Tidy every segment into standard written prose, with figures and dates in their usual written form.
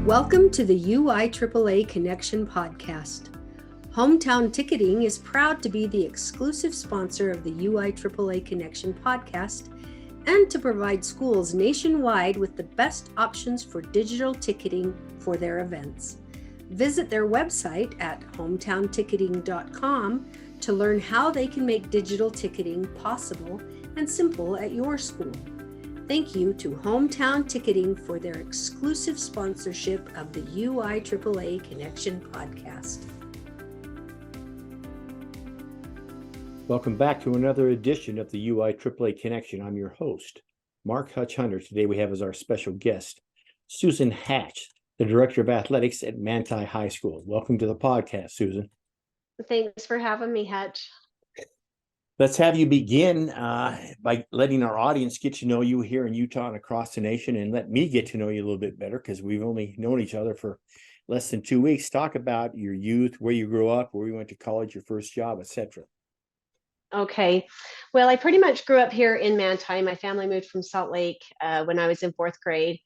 Welcome to the UIAAA Connection podcast. Hometown Ticketing is proud to be the exclusive sponsor of the UIAAA Connection podcast and to provide schools nationwide with the best options for digital ticketing for their events. Visit their website at hometownticketing.com to learn how they can make digital ticketing possible and simple at your school. Thank you to Hometown Ticketing for their exclusive sponsorship of the UIAAA Connection podcast. Welcome back to another edition of the UIAAA Connection. I'm your host, Mark Hutch Hunter. Today we have as our special guest, Susan Hatch, the Director of Athletics at Manti High School. Welcome to the podcast, Susan. Thanks for having me, Hutch. Let's have you begin by letting our audience get to know you here in Utah and across the nation, and let me get to know you a little bit better because we've only known each other for less than 2 weeks. Talk about your youth, where you grew up, where you went to college, your first job, etc. Okay. Well, I pretty much grew up here in Manti. My family moved from Salt Lake when I was in fourth grade.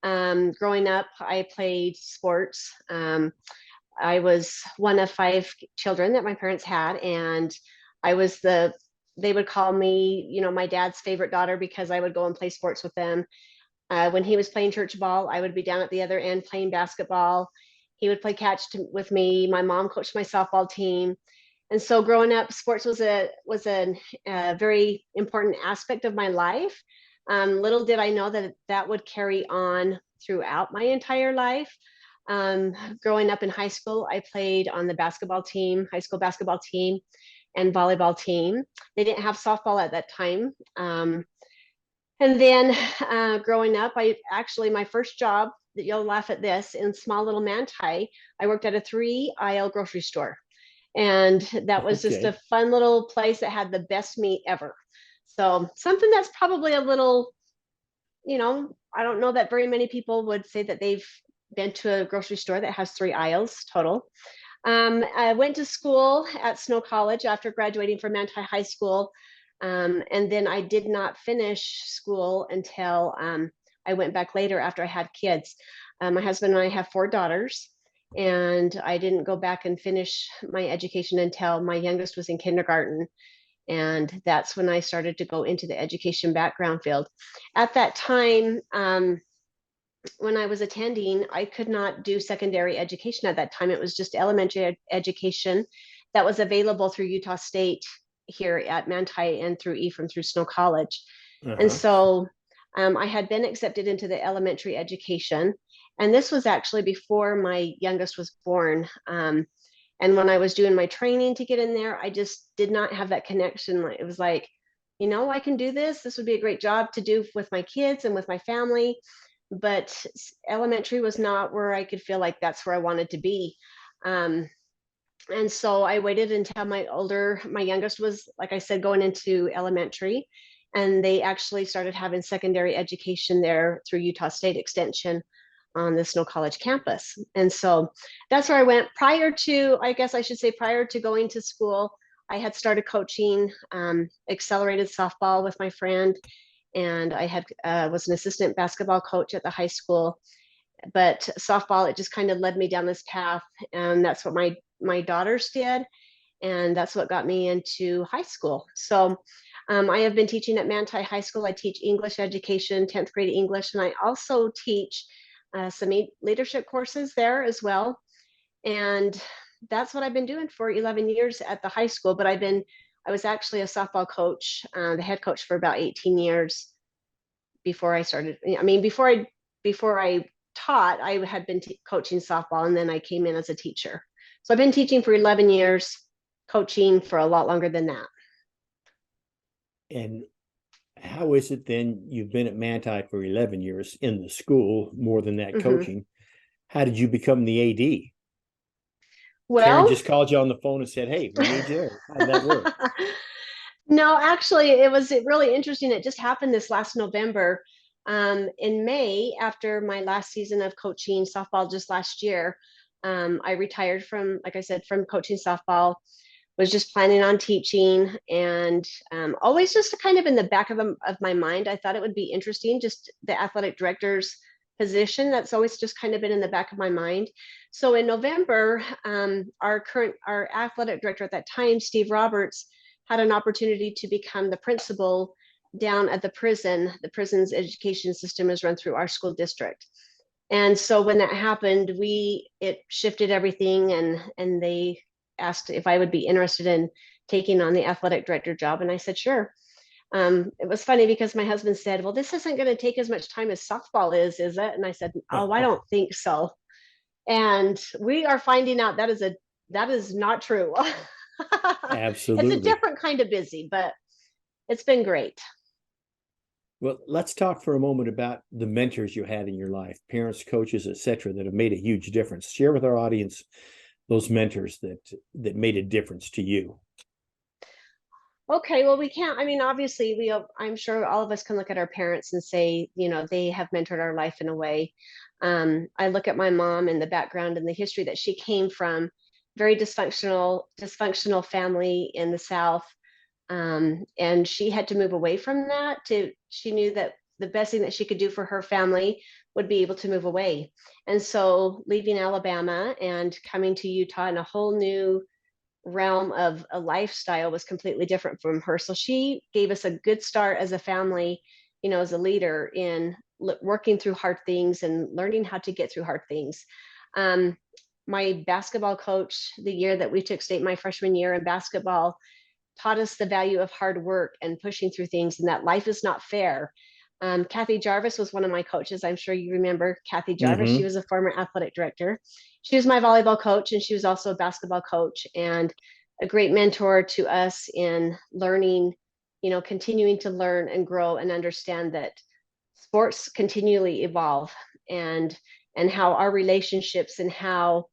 Growing up, I played sports. I was one of 5 children that my parents had, and I was they would call me, my dad's favorite daughter because I would go and play sports with them. When he was playing church ball, I would be down at the other end playing basketball. He would play catch with me. My mom coached my softball team. And so growing up, sports was a very important aspect of my life. Little did I know that would carry on throughout my entire life. Growing up in high school, I played on the high school basketball team and volleyball team. They didn't have softball at that time. And then growing up, my first job, that you'll laugh at this, in small little Manti, I worked at a 3-aisle grocery store. And that was just a fun little place that had the best meat ever. So something that's probably a little, I don't know that very many people would say that they've been to a grocery store that has 3 aisles total. I went to school at Snow College after graduating from Manti High School. And then I did not finish school until I went back later after I had kids. My husband and I have 4 daughters, and I didn't go back and finish my education until my youngest was in kindergarten. And that's when I started to go into the education background field. At that time, when I was attending, I could not do secondary education at that time. It was just elementary education that was available through Utah State here at Manti and through Snow College. And so I had been accepted into the elementary education. And this was actually before my youngest was born. And when I was doing my training to get in there, I just did not have that connection. It was like, I can do this. This would be a great job to do with my kids and with my family. But elementary was not where I could feel like that's where I wanted to be. And so I waited until my youngest was, like I said, going into elementary. And they actually started having secondary education there through Utah State Extension on the Snow College campus. And so that's where I went. Prior to going to school, I had started coaching accelerated softball with my friend. And I was an assistant basketball coach at the high school. But softball, it just kind of led me down this path. And that's what my daughters did. And that's what got me into high school. So I have been teaching at Manti High School. I teach English education, 10th grade English, and I also teach some leadership courses there as well. And that's what I've been doing for 11 years at the high school. But I was actually a softball coach, the head coach, for about 18 years before I started. Before I taught, I had been coaching softball, and then I came in as a teacher. So I've been teaching for 11 years, coaching for a lot longer than that. And how is it then, you've been at Manti for 11 years in the school, more than that coaching. How did you become the AD? Well, Karen just called you on the phone and said, hey, we need you. How did that work? No, actually, it was really interesting. It just happened this last November. In May, after my last season of coaching softball just last year, I retired from, like I said, from coaching softball, was just planning on teaching, and always just kind of in the back of my mind, I thought it would be interesting, just the athletic directors position. That's always just kind of been in the back of my mind. So in November, our athletic director at that time, Steve Roberts, had an opportunity to become the principal down at the prison. The prison's education system is run through our school district. And so when that happened, it shifted everything, and they asked if I would be interested in taking on the athletic director job. And I said, sure. It was funny because my husband said, well, this isn't going to take as much time as softball is it? And I said, oh, I don't think so. And we are finding out that is not true. It's a Absolutely. different kind of busy, but it's been great. Well, let's talk for a moment about the mentors you had in your life, parents, coaches, etc., that have made a huge difference. Share with our audience those mentors that made a difference to you. Okay, well, we can't. I mean, obviously, I'm sure all of us can look at our parents and say, they have mentored our life in a way. I look at my mom and the background and the history that she came from, very dysfunctional family in the South. And she had to move away from that she knew that the best thing that she could do for her family would be able to move away. And so leaving Alabama and coming to Utah in a whole new realm of a lifestyle was completely different from her. So she gave us a good start as a family, as a leader in working through hard things and learning how to get through hard things. My basketball coach, the year that we took state my freshman year in basketball, taught us the value of hard work and pushing through things, and that life is not fair. Kathy Jarvis was one of my coaches. I'm sure you remember Kathy Jarvis. She was a former athletic director. She was my volleyball coach, and she was also a basketball coach and a great mentor to us in learning, continuing to learn and grow and understand that sports continually evolve, and how our relationships and how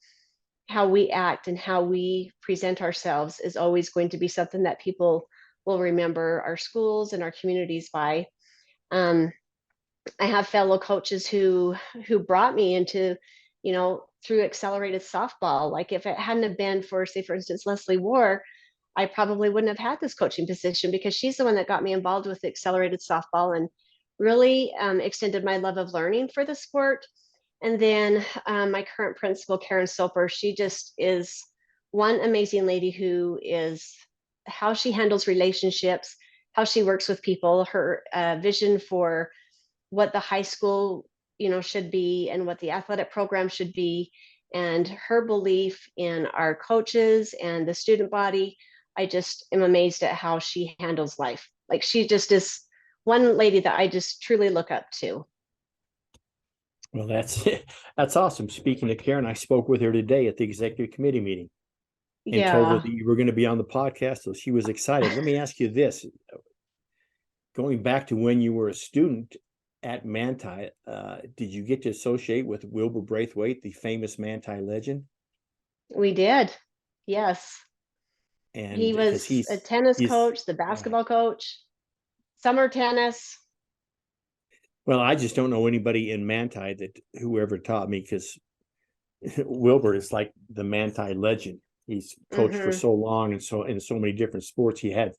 we act and how we present ourselves is always going to be something that people will remember our schools and our communities by. I have fellow coaches who brought me into, through accelerated softball. Like if it hadn't have been for, say, for instance, Leslie War, I probably wouldn't have had this coaching position, because she's the one that got me involved with accelerated softball and really extended my love of learning for the sport. And then my current principal, Karen Soper, she just is one amazing lady who is how she handles relationships, how she works with people, her vision for what the high school, should be and what the athletic program should be, and her belief in our coaches and the student body. I just am amazed at how she handles life. Like she just is one lady that I just truly look up to. Well, that's awesome. Speaking of Karen, I spoke with her today at the executive committee meeting and told her Yeah. that you were going to be on the podcast. So she was excited. Let me ask you this. Going back to when you were a student at Manti, did you get to associate with Wilbur Braithwaite, the famous Manti legend? We did. Yes. And He because was a tennis he's coach, the basketball coach, summer tennis. well, I just don't know anybody in Manti that whoever taught me, because Wilbur is like the Manti legend. He's coached for so long and so in so many different sports. He had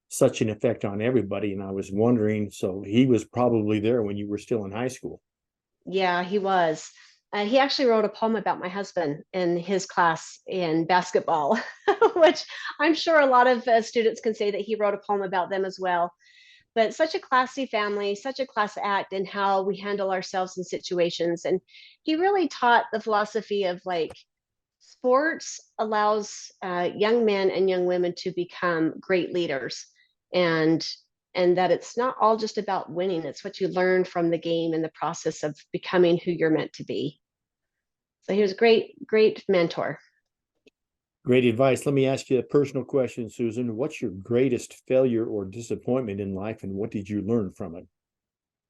such an effect on everybody. And I was wondering, so he was probably there when you were still in high school. Yeah, he was. He actually wrote a poem about my husband in his class in basketball, which I'm sure a lot of students can say that he wrote a poem about them as well. But such a classy family, such a class act in how we handle ourselves in situations. And he really taught the philosophy of like sports allows young men and young women to become great leaders, and that it's not all just about winning. It's what you learn from the game and the process of becoming who you're meant to be. So he was a great mentor. Great advice. Let me ask you a personal question, Susan. What's your greatest failure or disappointment in life, and what did you learn from it?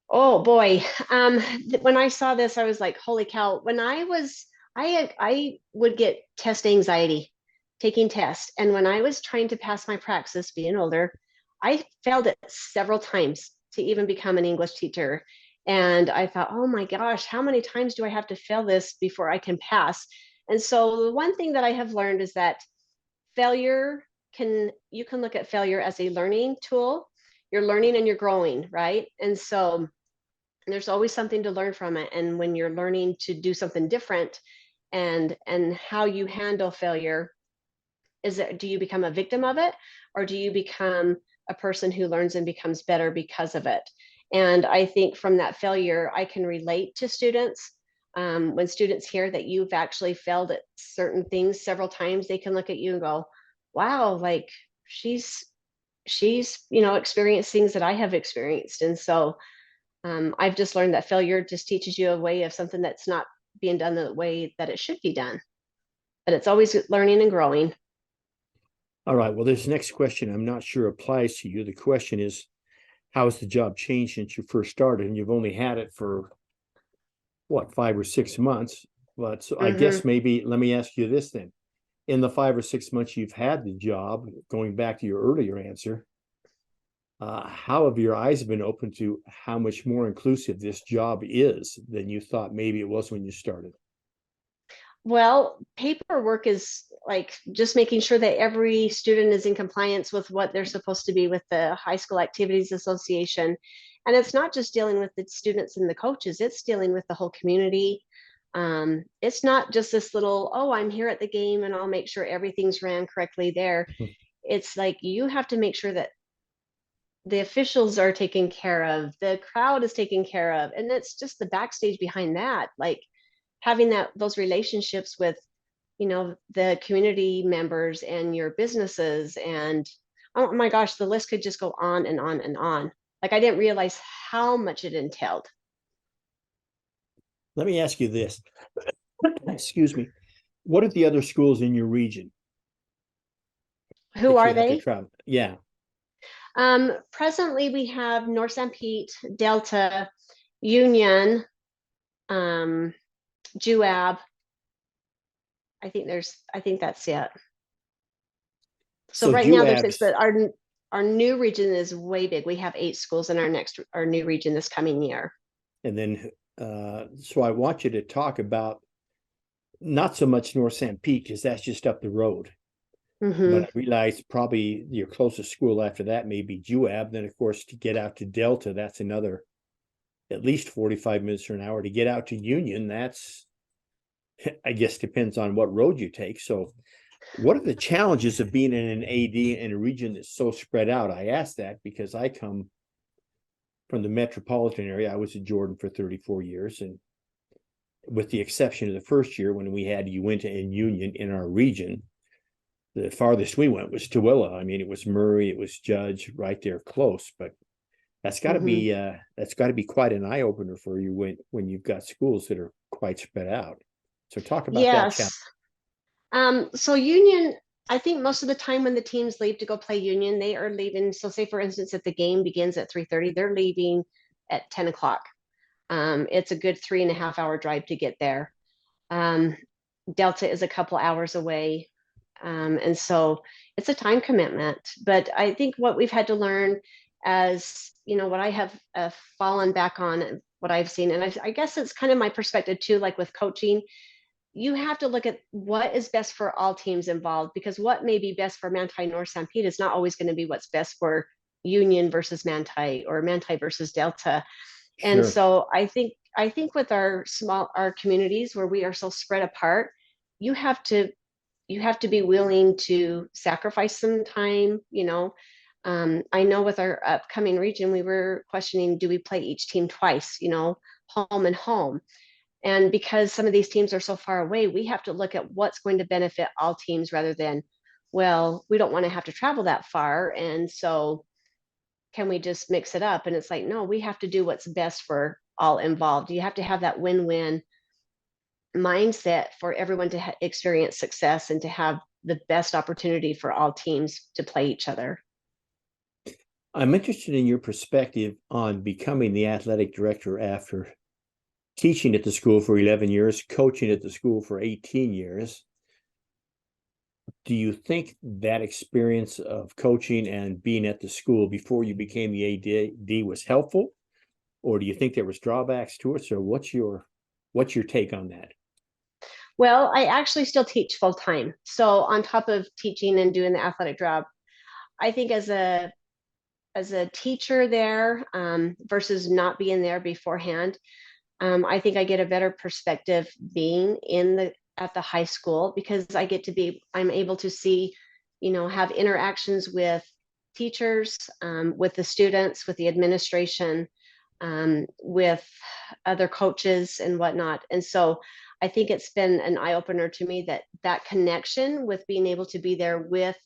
Oh boy. When I saw this, I was like, holy cow. When I would get test anxiety taking tests. And when I was trying to pass my praxis, being older, I failed it several times to even become an English teacher. And I thought, oh my gosh, how many times do I have to fail this before I can pass? And so the one thing that I have learned is that you can look at failure as a learning tool. You're learning and you're growing, right? And so There's always something to learn from it. And when you're learning to do something different, and how you handle failure, do you become a victim of it, or do you become a person who learns and becomes better because of it? And I think from that failure, I can relate to students. When students hear that you've actually failed at certain things several times, they can look at you and go, wow, like she's experienced things that I have experienced. And so I've just learned that failure just teaches you a way of something that's not being done the way that it should be done. But it's always learning and growing. All right. Well, this next question I'm not sure applies to you. The question is, how has the job changed since you first started? And you've only had it for what, 5 or 6 months? But so I guess maybe let me ask you this then. In the 5 or 6 months you've had the job, going back to your earlier answer, how have your eyes been open to how much more inclusive this job is than you thought maybe it was when you started? Well, paperwork is like just making sure that every student is in compliance with what they're supposed to be with the High School Activities Association. And it's not just dealing with the students and the coaches, it's dealing with the whole community. It's not just this little, oh, I'm here at the game and I'll make sure everything's ran correctly there. It's like you have to make sure that the officials are taken care of, the crowd is taken care of, and it's just the backstage behind that, like having those relationships with the community members and your businesses. And oh my gosh, the list could just go on and on and on. Like I didn't realize how much it entailed. Let me ask you this. Excuse me. What are the other schools in your region Who that you are have to they? travel? Yeah. Presently we have North St. Pete, Delta, Union, um, Juab. I think that's it. So So right now there's UAB's, six, but our new region is way big. We have 8 schools in our new region this coming year. and then so I want you to talk about not so much North St. Pete because that's just up the road. But I realize probably your closest school after that may be Juab. Then, of course, to get out to Delta, that's another at least 45 minutes or an hour. To get out to Union, that's, I guess, depends on what road you take. So, what are the challenges of being in an AD in a region that's so spread out? I ask that because I come from the metropolitan area. I was in Jordan for 34 years. And with the exception of the first year when we had Uinta and Union in our region, the farthest we went was Tooele. I mean, it was Murray, it was Judge, right there close. But that's got to be quite an eye opener for you when you've got schools that are quite spread out. So talk about that challenge. Yes. So Union, I think most of the time when the teams leave to go play Union, they are leaving. So say for instance, if the game begins at 3:30, they're leaving at 10 o'clock. It's a good 3.5 hour drive to get there. Delta is a couple hours away. And so it's a time commitment. But I think what we've had to learn as, what I have fallen back on, what I've seen, and I guess it's kind of my perspective too, like with coaching, you have to look at what is best for all teams involved, because what may be best for Manti North St. Pete is not always going to be what's best for Union versus Manti or Manti versus Delta. And Sure. so I think with our communities where we are so spread apart, you have to be willing to sacrifice some time. I know with our upcoming region, we were questioning, do we play each team twice, home and home? And because some of these teams are so far away, we have to look at what's going to benefit all teams rather than, well, we don't want to have to travel that far. And so can we just mix it up? And it's like, no, we have to do what's best for all involved. You have to have that win-win mindset for everyone to experience success and to have the best opportunity for all teams to play each other. I'm interested in your perspective on becoming the athletic director after teaching at the school for 11 years, coaching at the school for 18 years. Do you think that experience of coaching and being at the school before you became the AD was helpful? Or do you think there was drawbacks to it? So what's your take on that? Well, I actually still teach full time. So on top of teaching and doing the athletic job, I think as a as a teacher there, versus not being there beforehand, I think I get a better perspective being at the high school, because I'm able to see, have interactions with teachers, with the students, with the administration, with other coaches and whatnot. And so I think it's been an eye opener to me that connection with being able to be there with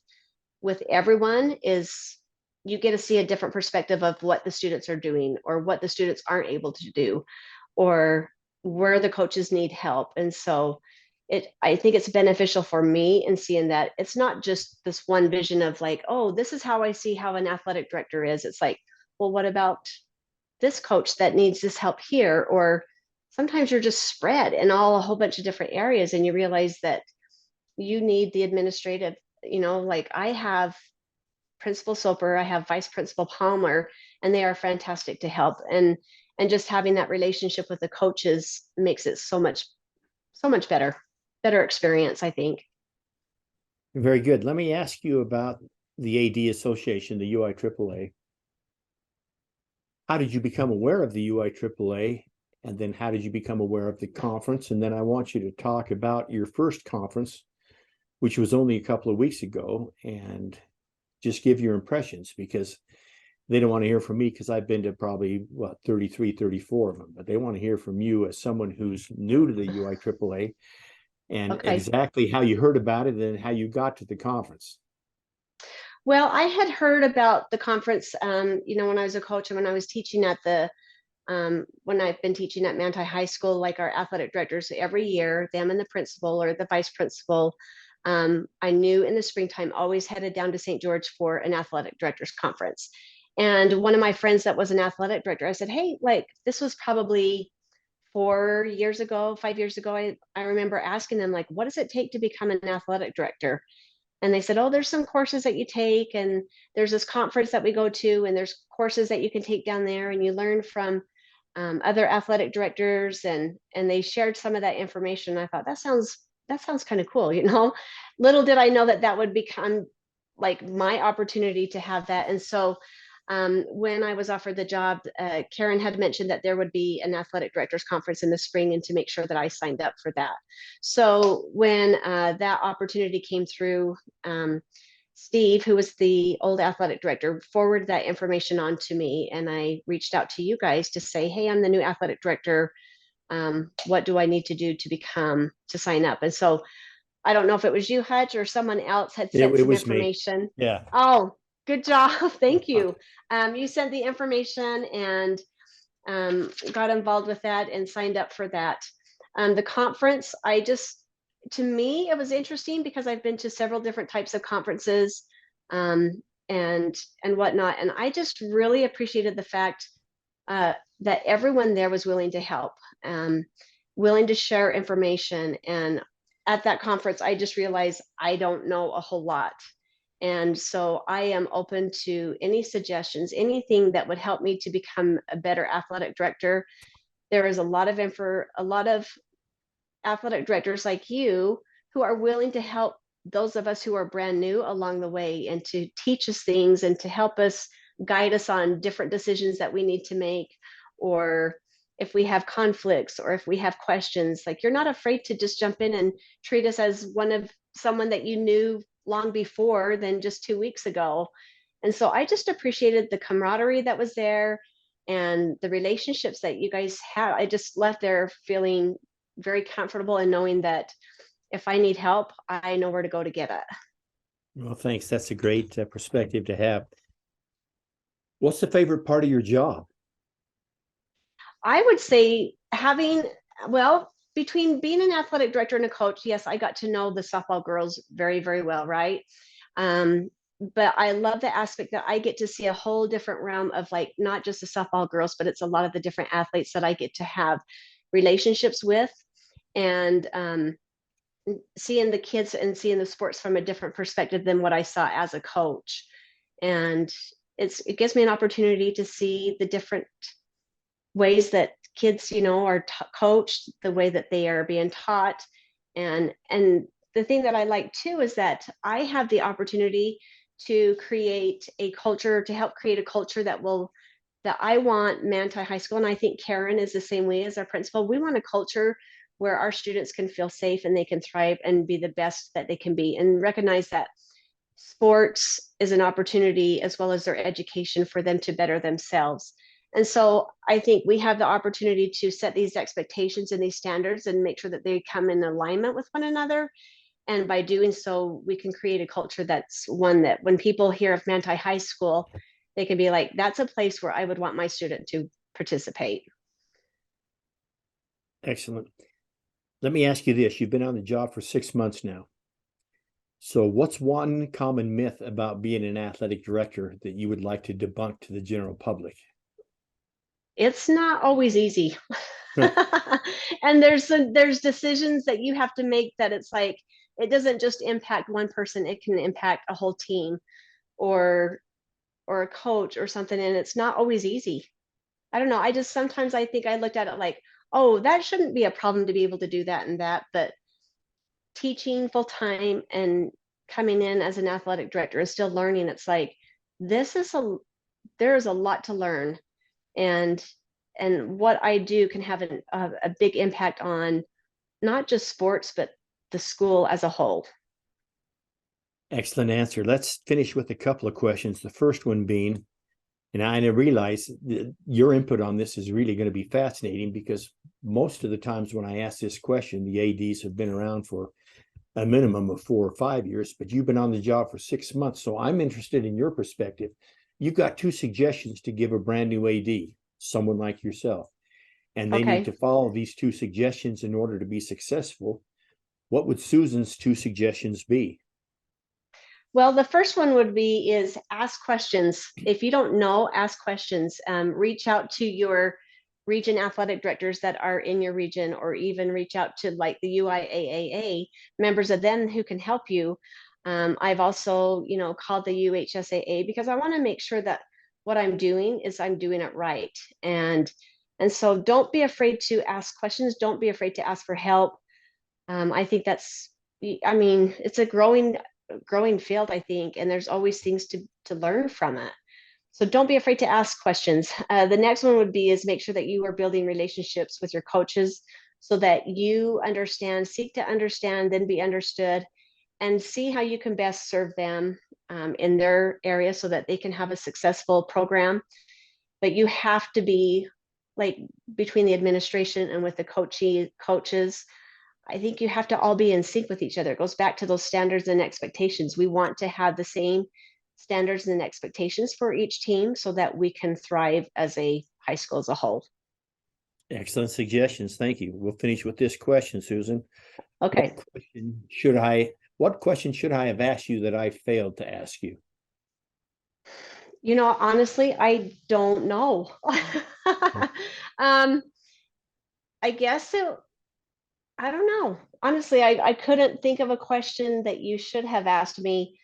everyone is, you get to see a different perspective of what the students are doing or what the students aren't able to do, or where the coaches need help. And so I think it's beneficial for me in seeing that it's not just this one vision of like, oh, this is how I see how an athletic director is. It's like, well, what about this coach that needs this help here? Or sometimes you're just spread in a whole bunch of different areas, and you realize that you need the administrative, like I have Principal Soper, I have Vice Principal Palmer, and they are fantastic to help. And just having that relationship with the coaches makes it so much better experience, I think. Very good. Let me ask you about the AD Association, the UIAAA. How did you become aware of the UIAAA? And then how did you become aware of the conference? And then I want you to talk about your first conference, which was only a couple of weeks ago, and just give your impressions, because they don't want to hear from me because I've been to probably 33, 34 of them, but they want to hear from you as someone who's new to the UIAAA, and Okay. exactly how you heard about it and how you got to the conference. Well, I had heard about the conference, when I was a coach and when I was teaching when I've been teaching at Manti High School, like our athletic directors every year, them and the principal or the vice principal, I knew in the springtime always headed down to St. George for an athletic directors conference. And one of my friends that was an athletic director, I said, hey, like this was probably 5 years ago, I remember asking them, like, what does it take to become an athletic director? And they said, oh, there's some courses that you take, and there's this conference that we go to, and there's courses that you can take down there, and you learn from other athletic directors, and they shared some of that information. I thought that sounds kind of cool, Little did I know that would become like my opportunity to have that. And so when I was offered the job, Karen had mentioned that there would be an athletic directors conference in the spring, and to make sure that I signed up for that. So when that opportunity came through, Steve, who was the old athletic director, forwarded that information on to me, and I reached out to you guys to say, hey, I'm the new athletic director. What do I need to do to sign up? And so I don't know if it was you, Hutch, or someone else had sent It some was me. information. Yeah. Oh, good job. Thank you. You sent the information, and got involved with that and signed up for that. The conference, to me, it was interesting because I've been to several different types of conferences, um, and whatnot. And I just really appreciated the fact that everyone there was willing to help, willing to share information. And at that conference, I just realized I don't know a whole lot. And so I am open to any suggestions, anything that would help me to become a better athletic director. There is a lot of athletic directors like you who are willing to help those of us who are brand new along the way, and to teach us things and to help us guide us on different decisions that we need to make, or if we have conflicts or if we have questions. Like, you're not afraid to just jump in and treat us as someone that you knew long before than just 2 weeks ago. And so I just appreciated the camaraderie that was there and the relationships that you guys had. I just left there feeling very comfortable and knowing that if I need help, I know where to go to get it. Well, thanks. That's a great perspective to have. What's the favorite part of your job? I would say between being an athletic director and a coach, yes, I got to know the softball girls very, very well, right? But I love the aspect that I get to see a whole different realm of, like, not just the softball girls, but it's a lot of the different athletes that I get to have relationships with, and seeing the kids and seeing the sports from a different perspective than what I saw as a coach. And it gives me an opportunity to see the different ways that kids, are coached, the way that they are being taught. And the thing that I like too is that I have the opportunity to create a culture, to help create a culture that I want Manti High School, and I think Karen is the same way as our principal. We want a culture where our students can feel safe and they can thrive and be the best that they can be, and recognize that sports is an opportunity as well as their education for them to better themselves. And so I think we have the opportunity to set these expectations and these standards and make sure that they come in alignment with one another. And by doing so, we can create a culture that's one that when people hear of Manti High School, they can be like, that's a place where I would want my student to participate. Excellent. Let me ask you this. You've been on the job for 6 months now. So what's one common myth about being an athletic director that you would like to debunk to the general public? It's not always easy. And there's decisions that you have to make that it's like, it doesn't just impact one person, it can impact a whole team or a coach or something, and it's not always easy. I don't know. I just sometimes I think I looked at it like, oh, that shouldn't be a problem to be able to do that and that, but teaching full time and coming in as an athletic director and still learning, it's like there's a lot to learn, and what I do can have a big impact on not just sports but the school as a whole. Excellent answer. Let's finish with a couple of questions. The first one being, and I realize that your input on this is really going to be fascinating, because most of the times when I ask this question, the ADs have been around for a minimum of 4 or 5 years, but you've been on the job for 6 months. So I'm interested in your perspective. You've got 2 suggestions to give a brand new AD, someone like yourself, and they Okay. need to follow these 2 suggestions in order to be successful. What would Susan's 2 suggestions be? Well, the first one would be is ask questions. If you don't know, ask questions. Reach out to your region athletic directors that are in your region, or even reach out to like the UIAAA members of them who can help you. I've also, called the UHSAA because I want to make sure that what I'm doing it right. And so don't be afraid to ask questions. Don't be afraid to ask for help. I think it's a growing field, I think, and there's always things to learn from it. So don't be afraid to ask questions. The next one would be is make sure that you are building relationships with your coaches so that you seek to understand, then be understood, and see how you can best serve them in their area so that they can have a successful program. But you have to be like between the administration and with the coaches. I think you have to all be in sync with each other. It goes back to those standards and expectations. We want to have the same standards and expectations for each team so that we can thrive as a high school as a whole. Excellent suggestions. Thank you. We'll finish with this question, Susan. Okay. What question should I have asked you that I failed to ask you? Honestly, I don't know. I guess I don't know. Honestly, I couldn't think of a question that you should have asked me.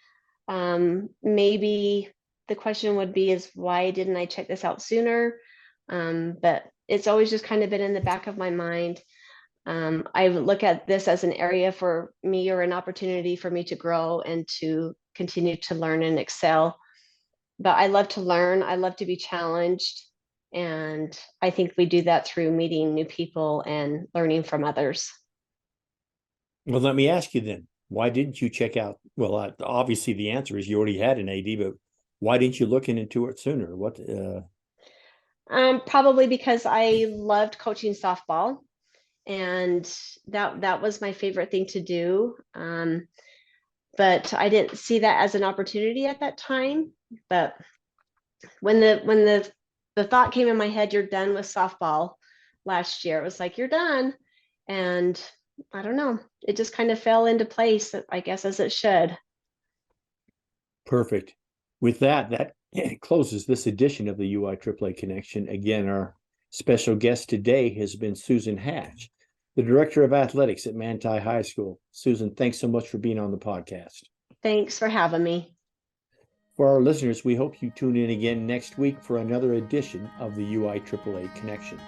Maybe the question would be is why didn't I check this out sooner? But it's always just kind of been in the back of my mind. I look at this as an area for me, or an opportunity for me to grow and to continue to learn and excel. But I love to learn. I love to be challenged. And I think we do that through meeting new people and learning from others. Well, let me ask you then, why didn't you check out? Well, obviously the answer is you already had an AD, but why didn't you look into it sooner? Probably because I loved coaching softball, and that was my favorite thing to do. But I didn't see that as an opportunity at that time. But when the thought came in my head, you're done with softball last year, it was like, you're done. And I don't know, it just kind of fell into place, I guess, as it should. Perfect. With that closes this edition of the UIAAA Connection. Again, our special guest today has been Susan Hatch, the Director of Athletics at Manti High School. Susan, thanks so much for being on the podcast. Thanks for having me. For our listeners, we hope you tune in again next week for another edition of the UIAAA Connection.